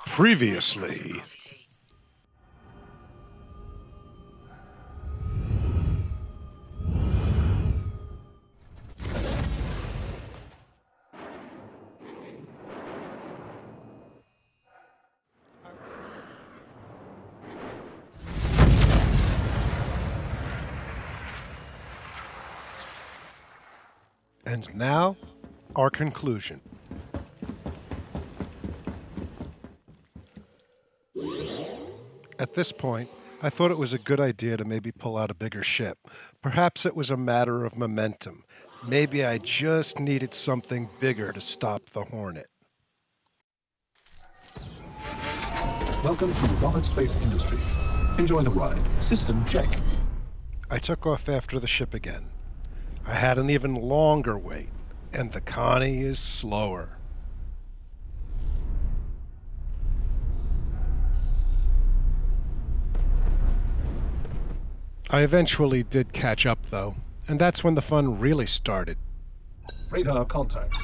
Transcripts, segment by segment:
Previously. And now, our conclusion. At this point, I thought it was a good idea to maybe pull out a bigger ship. Perhaps it was a matter of momentum. Maybe I just needed something bigger to stop the Hornet. Welcome to Robert Space Industries. Enjoy the ride. System check. I took off after the ship again. I had an even longer wait, and the Connie is slower. I eventually did catch up, though, and that's when the fun really started. Radar contact.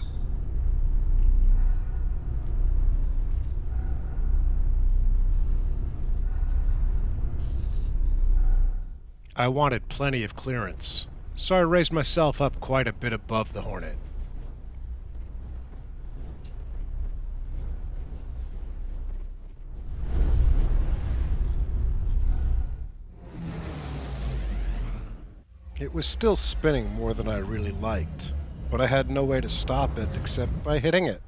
I wanted plenty of clearance, so I raised myself up quite a bit above the Hornet. It was still spinning more than I really liked, but I had no way to stop it except by hitting it.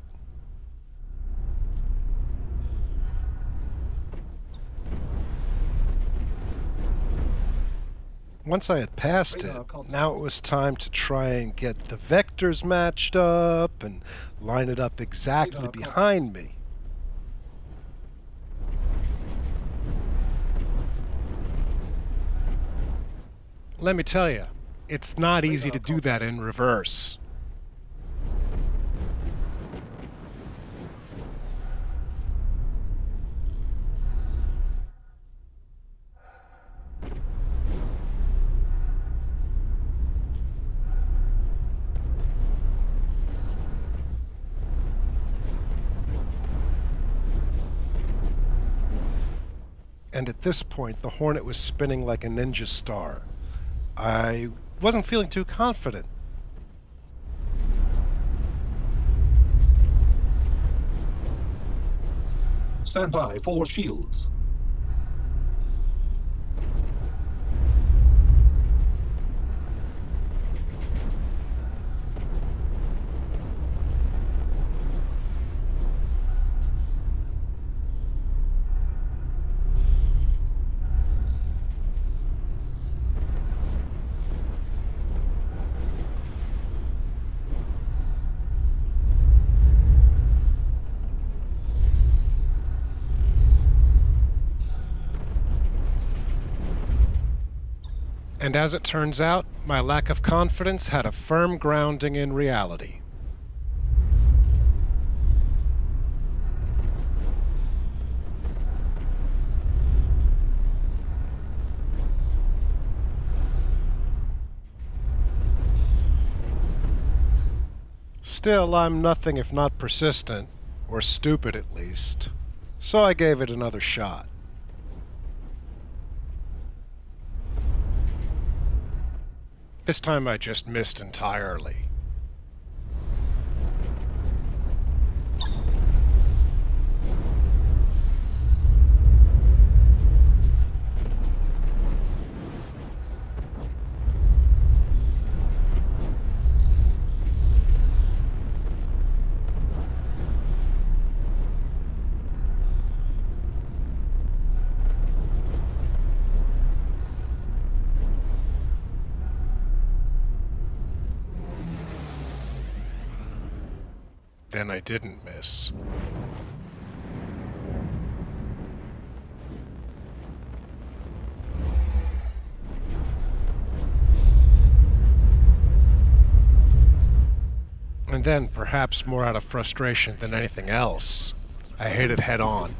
Once I had passed it, now it was time to try and get the vectors matched up and line it up exactly behind me. Let me tell you, it's not easy to do that in reverse. And at this point, the Hornet was spinning like a ninja star. I wasn't feeling too confident. Stand by for shields. And as it turns out, my lack of confidence had a firm grounding in reality. Still, I'm nothing if not persistent, or stupid at least, so I gave it another shot. This time I just missed entirely. Then I didn't miss. And then, perhaps more out of frustration than anything else, I hit it head on.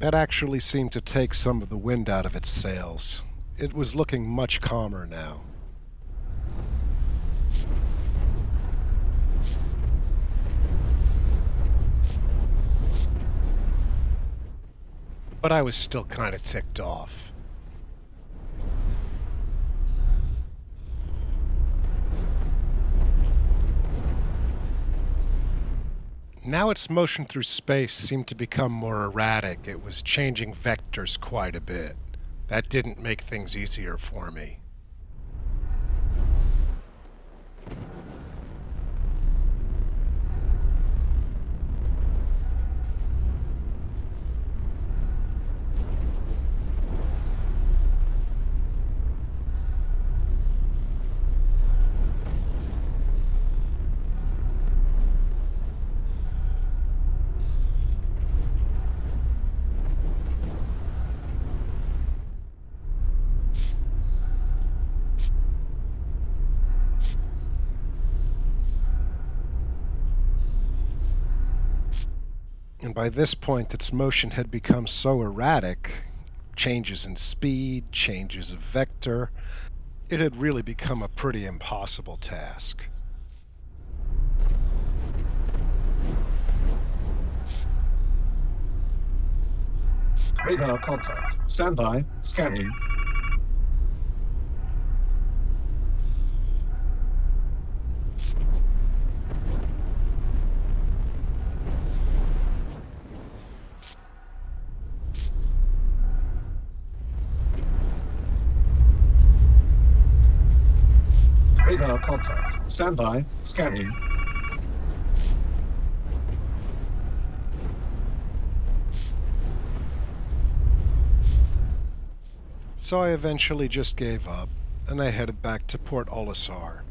That actually seemed to take some of the wind out of its sails. It was looking much calmer now. But I was still kind of ticked off. Now its motion through space seemed to become more erratic. It was changing vectors quite a bit. That didn't make things easier for me. And by this point, its motion had become so erratic, changes in speed, changes of vector, it had really become a pretty impossible task. Radar contact. Stand by. Scanning. Radar contact. Stand by. Scanning. So I eventually just gave up, and I headed back to Port Olisar.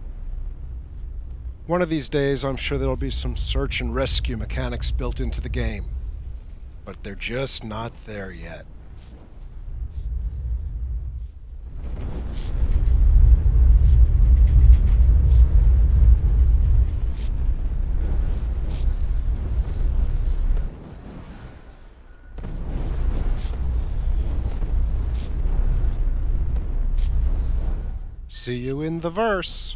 One of these days, I'm sure there'll be some search and rescue mechanics built into the game, but they're just not there yet. See you in the verse.